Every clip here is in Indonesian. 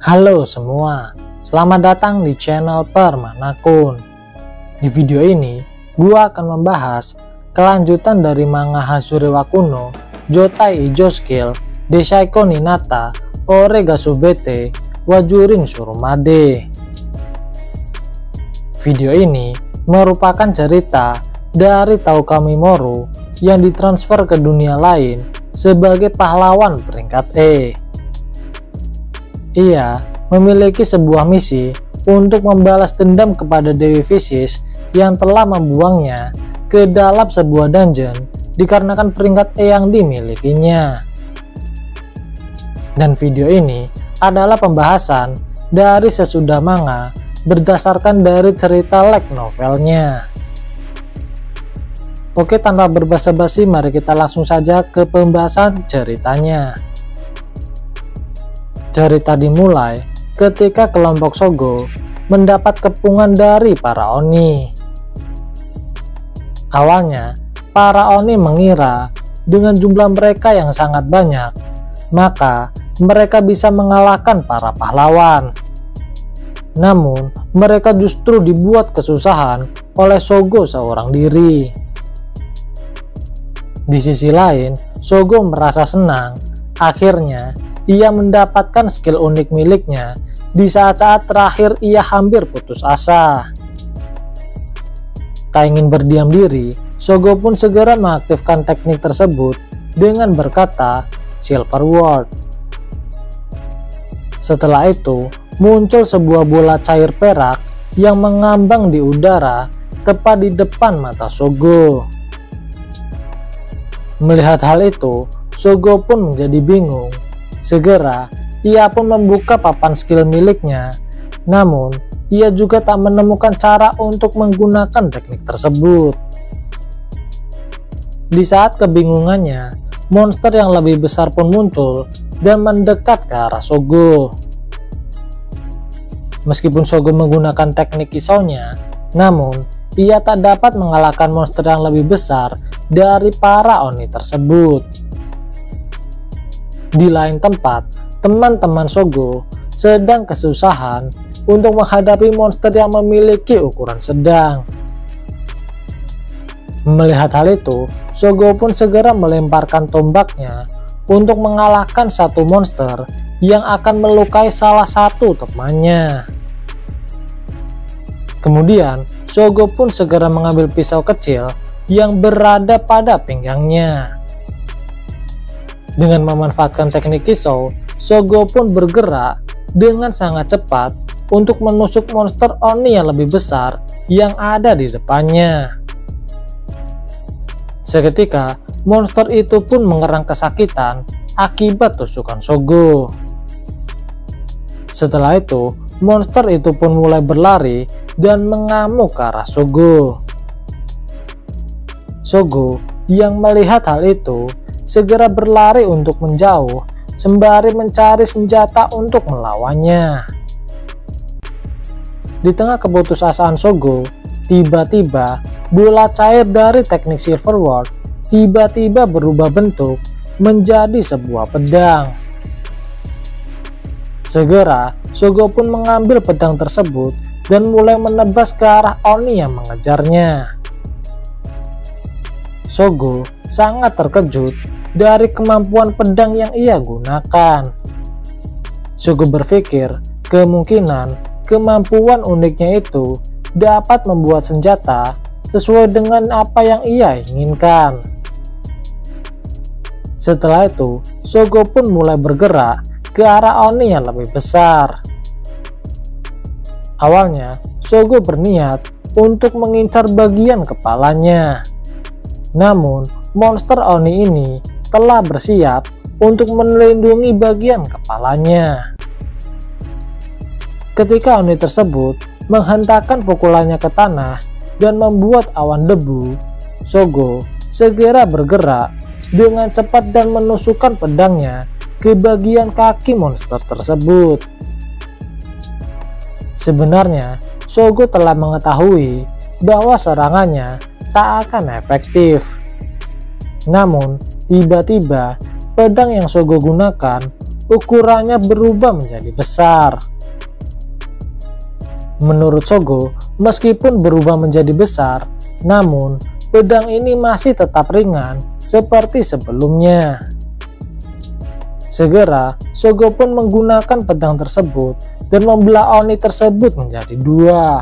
Halo semua, selamat datang di channel Permanakun. Di video ini, gua akan membahas kelanjutan dari manga Hazure wa Kuno, Joutai Ijo Skill, Deshaiko Ninata, Ore ga Subete, Wajurin Surumade. Video ini merupakan cerita dari Tauka Mimoru yang ditransfer ke dunia lain sebagai pahlawan peringkat E. Ia memiliki sebuah misi untuk membalas dendam kepada Dewi Visis yang telah membuangnya ke dalam sebuah dungeon dikarenakan peringkat E yang dimilikinya. Dan video ini adalah pembahasan dari sesudah manga berdasarkan dari cerita light novelnya. Oke, tanpa berbasa-basi, mari kita langsung saja ke pembahasan ceritanya. Cerita dimulai ketika kelompok Sogo mendapat kepungan dari para Oni. Awalnya, para Oni mengira dengan jumlah mereka yang sangat banyak, maka mereka bisa mengalahkan para pahlawan. Namun, mereka justru dibuat kesusahan oleh Sogo seorang diri. Di sisi lain, Sogo merasa senang. Akhirnya, ia mendapatkan skill unik miliknya di saat-saat terakhir ia hampir putus asa. Tak ingin berdiam diri, Sogo pun segera mengaktifkan teknik tersebut dengan berkata Silver Word. Setelah itu, muncul sebuah bola cair perak yang mengambang di udara tepat di depan mata Sogo. Melihat hal itu, Sogo pun menjadi bingung. Segera, ia pun membuka papan skill miliknya. Namun, ia juga tak menemukan cara untuk menggunakan teknik tersebut. Di saat kebingungannya, monster yang lebih besar pun muncul dan mendekat ke arah Sogo. Meskipun Sogo menggunakan teknik kisaunya, namun ia tak dapat mengalahkan monster yang lebih besar dari para Oni tersebut. Di lain tempat, teman-teman Sogo sedang kesusahan untuk menghadapi monster yang memiliki ukuran sedang. Melihat hal itu, Sogo pun segera melemparkan tombaknya untuk mengalahkan satu monster yang akan melukai salah satu temannya. Kemudian, Sogo pun segera mengambil pisau kecil yang berada pada pinggangnya. Dengan memanfaatkan teknik kisau, Sogo pun bergerak dengan sangat cepat untuk menusuk monster Oni yang lebih besar yang ada di depannya. Seketika, monster itu pun mengerang kesakitan akibat tusukan Sogo. Setelah itu, monster itu pun mulai berlari dan mengamuk ke arah Sogo. Sogo yang melihat hal itu segera berlari untuk menjauh sembari mencari senjata untuk melawannya. Di tengah keputusasaan Sogo, tiba-tiba bola cair dari teknik Silver Word tiba-tiba berubah bentuk menjadi sebuah pedang. Segera, Sogo pun mengambil pedang tersebut dan mulai menebas ke arah Oni yang mengejarnya. Sogo sangat terkejut dari kemampuan pedang yang ia gunakan. Sogo berpikir kemungkinan kemampuan uniknya itu dapat membuat senjata sesuai dengan apa yang ia inginkan. Setelah itu, Sogo pun mulai bergerak ke arah Oni yang lebih besar. Awalnya, Sogo berniat untuk mengincar bagian kepalanya. Namun, monster Oni ini telah bersiap untuk melindungi bagian kepalanya. Ketika Oni tersebut menghentakkan pukulannya ke tanah dan membuat awan debu, Sogo segera bergerak dengan cepat dan menusukkan pedangnya ke bagian kaki monster tersebut. Sebenarnya, Sogo telah mengetahui bahwa serangannya tak akan efektif. Namun, tiba-tiba pedang yang Sogo gunakan ukurannya berubah menjadi besar. Menurut Shogo, meskipun berubah menjadi besar, namun pedang ini masih tetap ringan seperti sebelumnya. Segera, Shogo pun menggunakan pedang tersebut dan membelah Oni tersebut menjadi dua.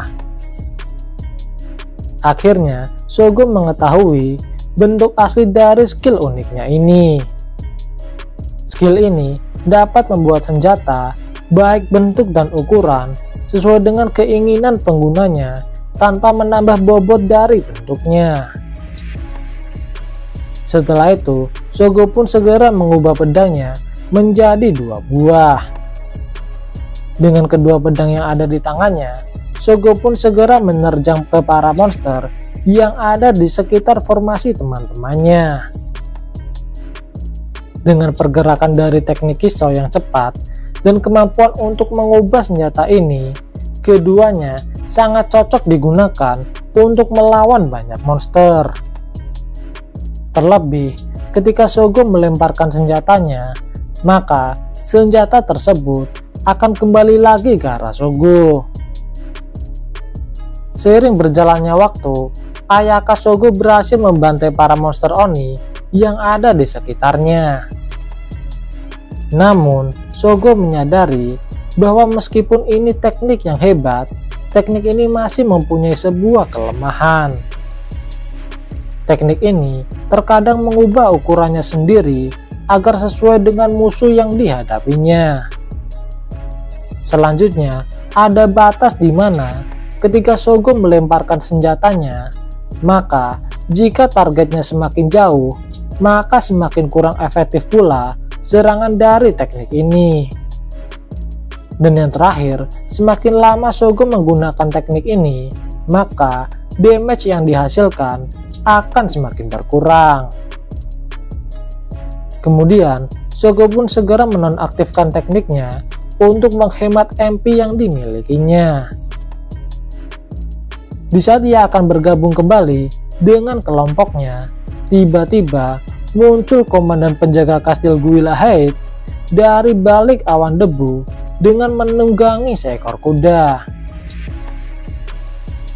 Akhirnya, Shogo mengetahui bentuk asli dari skill uniknya ini. Skill ini dapat membuat senjata, baik bentuk dan ukuran, sesuai dengan keinginan penggunanya tanpa menambah bobot dari bentuknya. Setelah itu, Shogo pun segera mengubah pedangnya menjadi dua buah. Dengan kedua pedang yang ada di tangannya, Shogo pun segera menerjang ke para monster yang ada di sekitar formasi teman-temannya. Dengan pergerakan dari teknik Kisou yang cepat dan kemampuan untuk mengubah senjata ini, keduanya sangat cocok digunakan untuk melawan banyak monster. Terlebih, ketika Shogo melemparkan senjatanya, maka senjata tersebut akan kembali lagi ke arah Shogo. Seiring berjalannya waktu, Ayaka Shogo berhasil membantai para monster Oni yang ada di sekitarnya. Namun, Shogo menyadari bahwa meskipun ini teknik yang hebat, teknik ini masih mempunyai sebuah kelemahan. Teknik ini terkadang mengubah ukurannya sendiri agar sesuai dengan musuh yang dihadapinya. Selanjutnya, ada batas di mana ketika Shogo melemparkan senjatanya, maka jika targetnya semakin jauh, maka semakin kurang efektif pula serangan dari teknik ini. Dan yang terakhir, semakin lama Shogo menggunakan teknik ini, maka damage yang dihasilkan akan semakin berkurang. Kemudian, Shogo pun segera menonaktifkan tekniknya untuk menghemat MP yang dimilikinya. Di saat ia akan bergabung kembali dengan kelompoknya, tiba-tiba muncul komandan penjaga kastil Guila Height dari balik awan debu dengan menunggangi seekor kuda.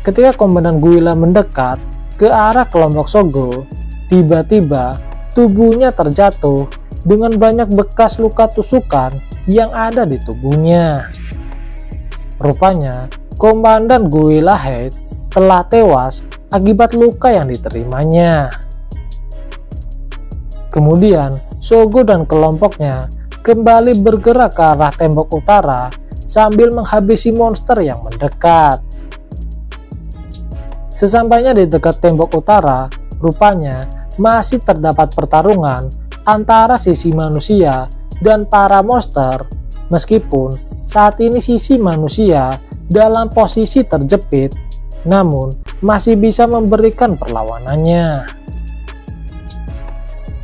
Ketika komandan Guila mendekat ke arah kelompok Shogo, tiba-tiba tubuhnya terjatuh dengan banyak bekas luka tusukan yang ada di tubuhnya. Rupanya, komandan Guila Height telah tewas akibat luka yang diterimanya. Kemudian, Shogo dan kelompoknya kembali bergerak ke arah tembok utara sambil menghabisi monster yang mendekat. Sesampainya di dekat tembok utara, rupanya masih terdapat pertarungan antara sisi manusia dan para monster, meskipun saat ini sisi manusia dalam posisi terjepit, namun masih bisa memberikan perlawanannya.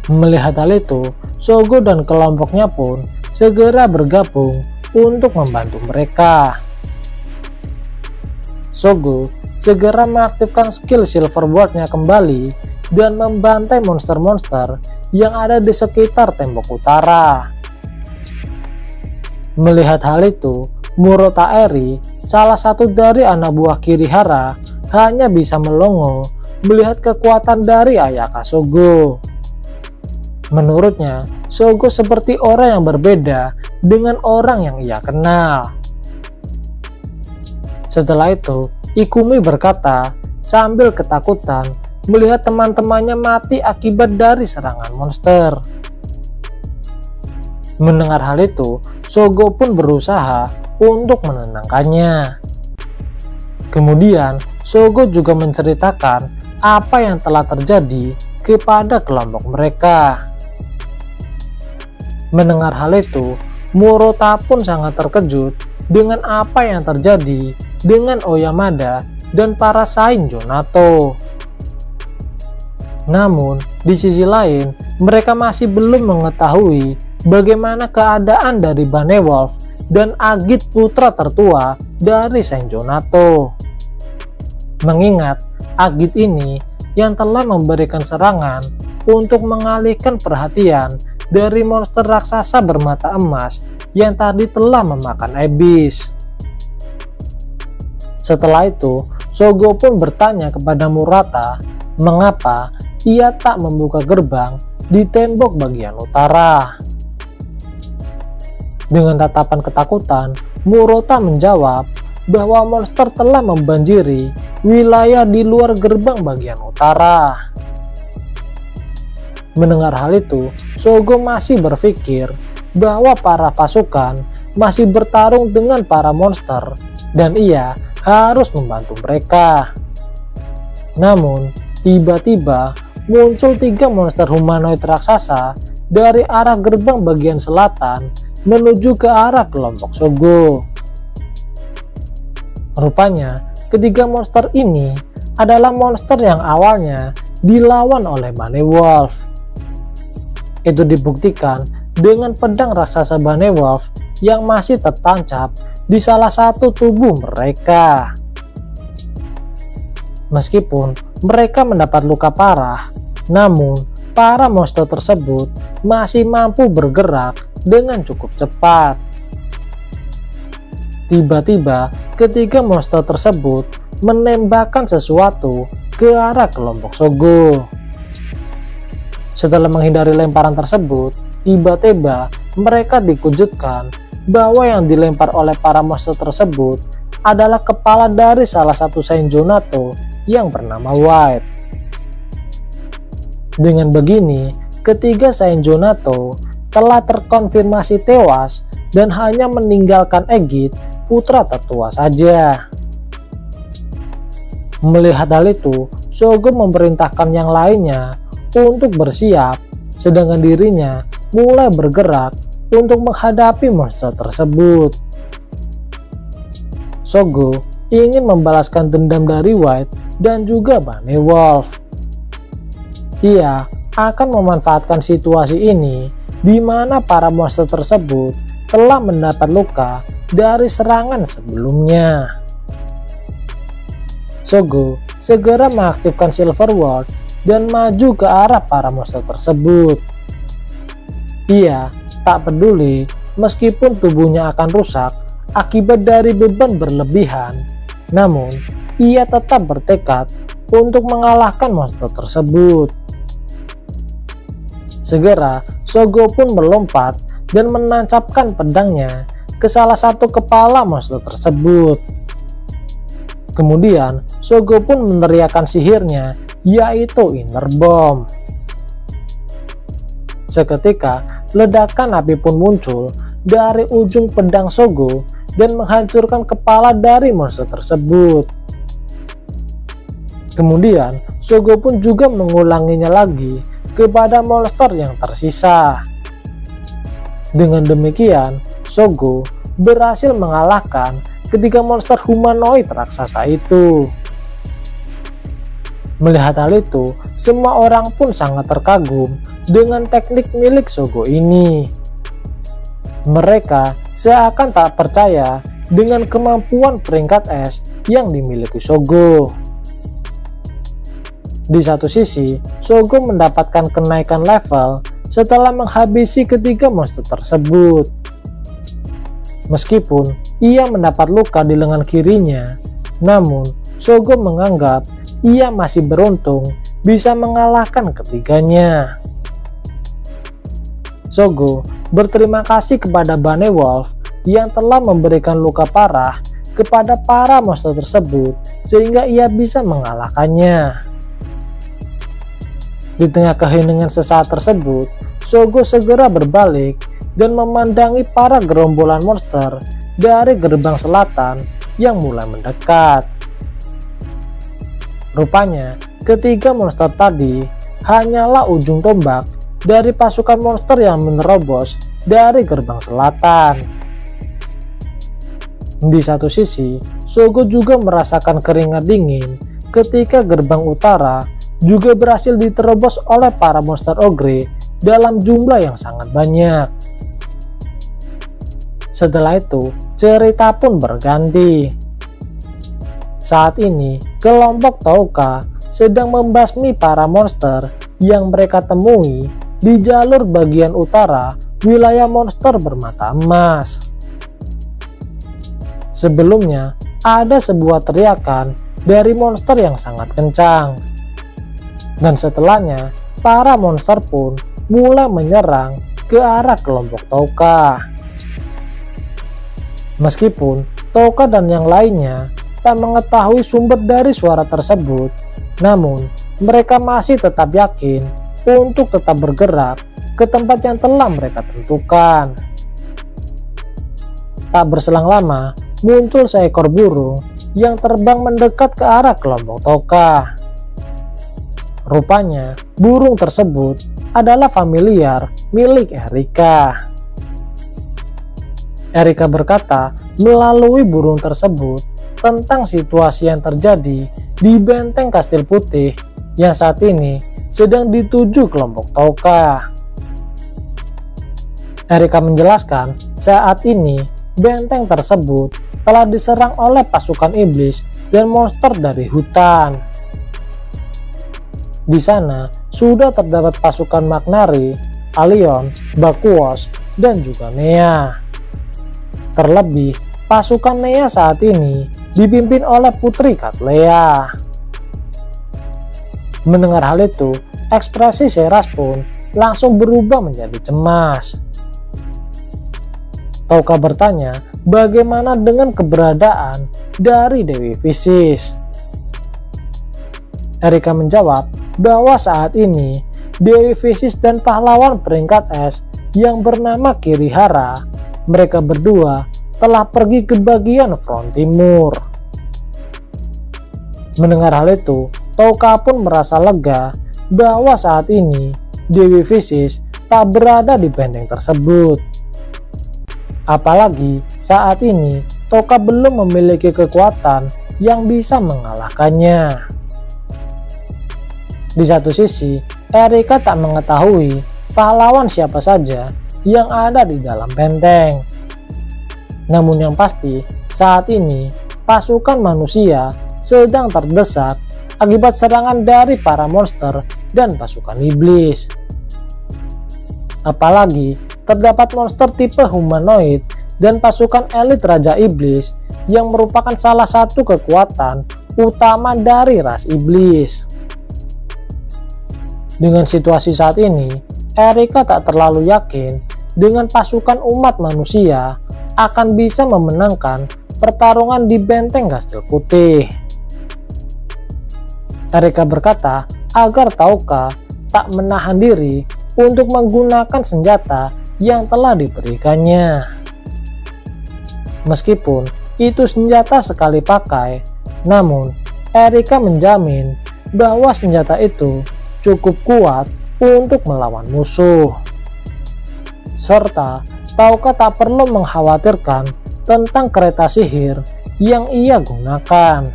Melihat hal itu, Shogo dan kelompoknya pun segera bergabung untuk membantu mereka. Shogo segera mengaktifkan skill Silverboard-nya kembali dan membantai monster-monster yang ada di sekitar tembok utara. Melihat hal itu, Murota Eri, salah satu dari anak buah Kirihara, hanya bisa melongo melihat kekuatan dari Ayaka Shogo. Menurutnya, Shogo seperti orang yang berbeda dengan orang yang ia kenal. Setelah itu, Ikumi berkata sambil ketakutan melihat teman-temannya mati akibat dari serangan monster. Mendengar hal itu, Shogo pun berusaha untuk menenangkannya. Kemudian, Shogo juga menceritakan apa yang telah terjadi kepada kelompok mereka. Mendengar hal itu, Murota pun sangat terkejut dengan apa yang terjadi dengan Oyamada dan para Sain Jonato. Namun, di sisi lain, mereka masih belum mengetahui bagaimana keadaan dari Bane Wolf dan Agit putra tertua dari Sain Jonato. Mengingat Agit ini yang telah memberikan serangan untuk mengalihkan perhatian dari monster raksasa bermata emas yang tadi telah memakan Abyss. Setelah itu, Shogo pun bertanya kepada Murata mengapa ia tak membuka gerbang di tembok bagian utara. Dengan tatapan ketakutan, Murata menjawab bahwa monster telah membanjiri wilayah di luar gerbang bagian utara. Mendengar hal itu, Shogo masih berpikir bahwa para pasukan masih bertarung dengan para monster dan ia harus membantu mereka. Namun, tiba-tiba muncul 3 monster humanoid raksasa dari arah gerbang bagian selatan menuju ke arah kelompok Shogo. Rupanya, ketiga monster ini adalah monster yang awalnya dilawan oleh Bane Wolf. Itu dibuktikan dengan pedang raksasa Bane Wolf yang masih tertancap di salah satu tubuh mereka. Meskipun mereka mendapat luka parah, namun para monster tersebut masih mampu bergerak dengan cukup cepat. Tiba-tiba, ketiga monster tersebut menembakkan sesuatu ke arah kelompok Shogo. Setelah menghindari lemparan tersebut, tiba-tiba mereka dikejutkan bahwa yang dilempar oleh para monster tersebut adalah kepala dari salah satu Senjonato yang bernama White. Dengan begini, ketiga Senjonato telah terkonfirmasi tewas dan hanya meninggalkan Egit, putra tertua saja. Melihat hal itu, Shogo memerintahkan yang lainnya untuk bersiap, sedangkan dirinya mulai bergerak untuk menghadapi monster tersebut. Shogo ingin membalaskan dendam dari White dan juga Bane Wolf. Ia akan memanfaatkan situasi ini di mana para monster tersebut telah mendapat luka dari serangan sebelumnya. Shogo segera mengaktifkan Silver Ward dan maju ke arah para monster tersebut. Ia tak peduli meskipun tubuhnya akan rusak akibat dari beban berlebihan, namun ia tetap bertekad untuk mengalahkan monster tersebut. Segera, Shogo pun melompat dan menancapkan pedangnya ke salah satu kepala monster tersebut. Kemudian, Shogo pun meneriakkan sihirnya, yaitu Inner Bomb. Seketika, ledakan api pun muncul dari ujung pedang Shogo dan menghancurkan kepala dari monster tersebut. Kemudian, Shogo pun juga mengulanginya lagi kepada monster yang tersisa. Dengan demikian, Shogo berhasil mengalahkan ketiga monster humanoid raksasa itu. Melihat hal itu, semua orang pun sangat terkagum dengan teknik milik Shogo ini. Mereka seakan tak percaya dengan kemampuan peringkat es yang dimiliki Shogo. Di satu sisi, Shogo mendapatkan kenaikan level setelah menghabisi ketiga monster tersebut. Meskipun ia mendapat luka di lengan kirinya, namun Shogo menganggap ia masih beruntung bisa mengalahkan ketiganya. Shogo berterima kasih kepada Bane Wolf yang telah memberikan luka parah kepada para monster tersebut sehingga ia bisa mengalahkannya. Di tengah keheningan sesaat tersebut, Shogo segera berbalik dan memandangi para gerombolan monster dari gerbang selatan yang mulai mendekat. Rupanya, ketiga monster tadi hanyalah ujung tombak dari pasukan monster yang menerobos dari gerbang selatan. Di satu sisi, Shogo juga merasakan keringat dingin ketika gerbang utara juga berhasil diterobos oleh para monster ogre dalam jumlah yang sangat banyak. Setelah itu, cerita pun berganti. Saat ini, kelompok Touka sedang membasmi para monster yang mereka temui di jalur bagian utara wilayah monster bermata emas. Sebelumnya, ada sebuah teriakan dari monster yang sangat kencang. Dan setelahnya, para monster pun mulai menyerang ke arah kelompok Touka. Meskipun Touka dan yang lainnya tak mengetahui sumber dari suara tersebut, namun mereka masih tetap yakin untuk tetap bergerak ke tempat yang telah mereka tentukan. Tak berselang lama, muncul seekor burung yang terbang mendekat ke arah kelompok Touka. Rupanya, burung tersebut adalah familiar milik Erika. Erika berkata melalui burung tersebut tentang situasi yang terjadi di benteng Kastil Putih yang saat ini sedang dituju kelompok Touka. Erika menjelaskan saat ini benteng tersebut telah diserang oleh pasukan iblis dan monster dari hutan. Di sana sudah terdapat pasukan Magnari, Alion, Bakuos, dan juga Nea. Terlebih, pasukan Nea saat ini dipimpin oleh Putri Cattleya. Mendengar hal itu, ekspresi Seiras pun langsung berubah menjadi cemas. Touka bertanya bagaimana dengan keberadaan dari Dewi Visis. Erika menjawab bahwa saat ini Dewi Visis dan pahlawan peringkat es yang bernama Kirihara, mereka berdua telah pergi ke bagian front timur. Mendengar hal itu, Touka pun merasa lega bahwa saat ini Dewi Visis tak berada di benteng tersebut. Apalagi saat ini Touka belum memiliki kekuatan yang bisa mengalahkannya. Di satu sisi, Erika tak mengetahui pahlawan siapa saja yang ada di dalam benteng. Namun yang pasti, saat ini pasukan manusia sedang terdesak akibat serangan dari para monster dan pasukan iblis. Apalagi terdapat monster tipe humanoid dan pasukan elit Raja Iblis yang merupakan salah satu kekuatan utama dari ras iblis. Dengan situasi saat ini, Erika tak terlalu yakin dengan pasukan umat manusia akan bisa memenangkan pertarungan di benteng Kastil Putih. Erika berkata agar Touka tak menahan diri untuk menggunakan senjata yang telah diberikannya. Meskipun itu senjata sekali pakai, namun Erika menjamin bahwa senjata itu cukup kuat untuk melawan musuh. Serta Touka tak perlu mengkhawatirkan tentang kereta sihir yang ia gunakan.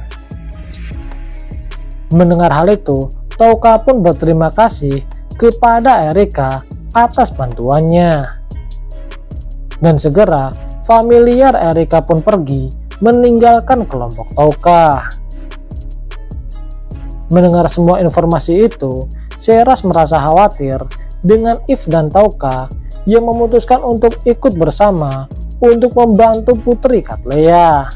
Mendengar hal itu, Touka pun berterima kasih kepada Erika atas bantuannya. Dan segera, familiar Erika pun pergi meninggalkan kelompok Touka. Mendengar semua informasi itu, Seiras merasa khawatir dengan If dan Touka yang memutuskan untuk ikut bersama untuk membantu Putri Cattleya.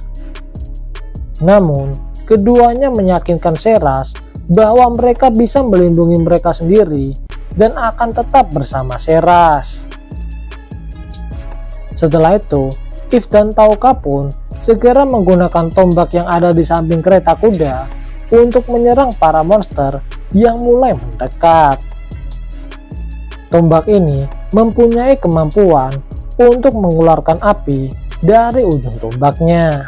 Namun, keduanya meyakinkan Seiras bahwa mereka bisa melindungi mereka sendiri dan akan tetap bersama Seiras. Setelah itu, If dan Touka pun segera menggunakan tombak yang ada di samping kereta kuda untuk menyerang para monster yang mulai mendekat. Tombak ini mempunyai kemampuan untuk mengeluarkan api dari ujung tombaknya.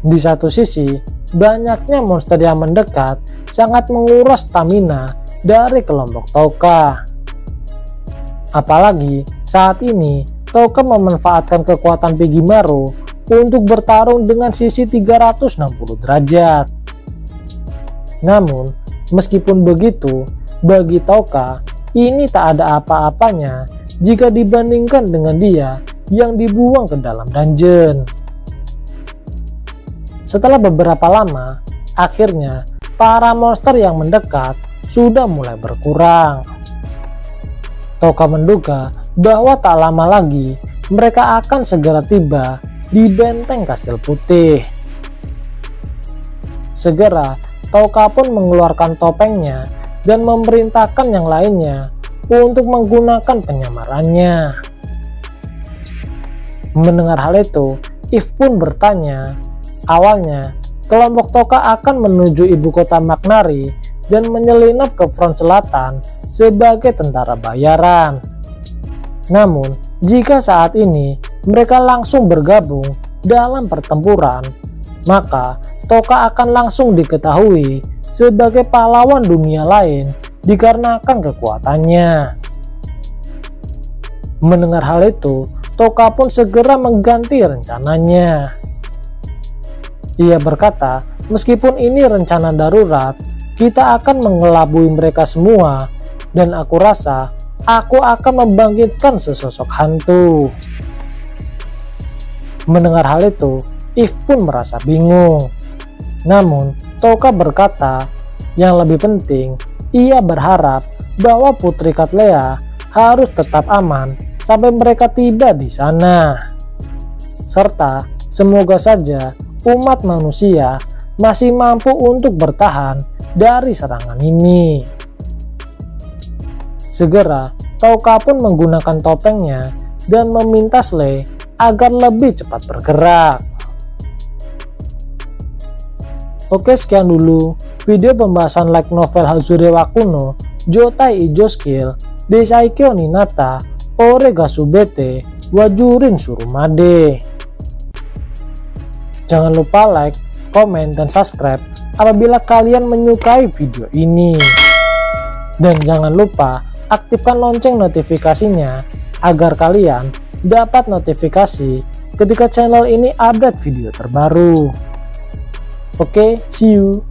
Di satu sisi, banyaknya monster yang mendekat sangat menguras stamina dari kelompok Touka. Apalagi saat ini Touka memanfaatkan kekuatan Pigimaru untuk bertarung dengan sisi 360 derajat. Namun, meskipun begitu, bagi Touka ini tak ada apa-apanya jika dibandingkan dengan dia yang dibuang ke dalam dungeon. Setelah beberapa lama, akhirnya para monster yang mendekat sudah mulai berkurang. Toka menduga bahwa tak lama lagi mereka akan segera tiba di benteng Kastil Putih. Segera Toka pun mengeluarkan topengnya dan memerintahkan yang lainnya untuk menggunakan penyamarannya. Mendengar hal itu, If pun bertanya. Awalnya, kelompok Toka akan menuju ibu kota Magnari dan menyelinap ke front selatan sebagai tentara bayaran. Namun, jika saat ini mereka langsung bergabung dalam pertempuran, maka Toka akan langsung diketahui sebagai pahlawan dunia lain dikarenakan kekuatannya. Mendengar hal itu, Toka pun segera mengganti rencananya. Ia berkata, meskipun ini rencana darurat, kita akan mengelabui mereka semua, dan aku rasa aku akan membangkitkan sesosok hantu. Mendengar hal itu, If pun merasa bingung. Namun, Toka berkata, yang lebih penting, ia berharap bahwa Putri Cattleya harus tetap aman sampai mereka tiba di sana. Serta, semoga saja umat manusia masih mampu untuk bertahan dari serangan ini. Segera, Toka pun menggunakan topengnya dan meminta Slay agar lebih cepat bergerak. Oke, sekian dulu video pembahasan light novel Hazure wa Kuno Joutai Ijo Skill Desaikyo Ninata Ore ga Subete wa Jurin Surumade. Jangan lupa like, komen, dan subscribe apabila kalian menyukai video ini. Dan jangan lupa aktifkan lonceng notifikasinya agar kalian dapat notifikasi ketika channel ini update video terbaru. Oke, see you.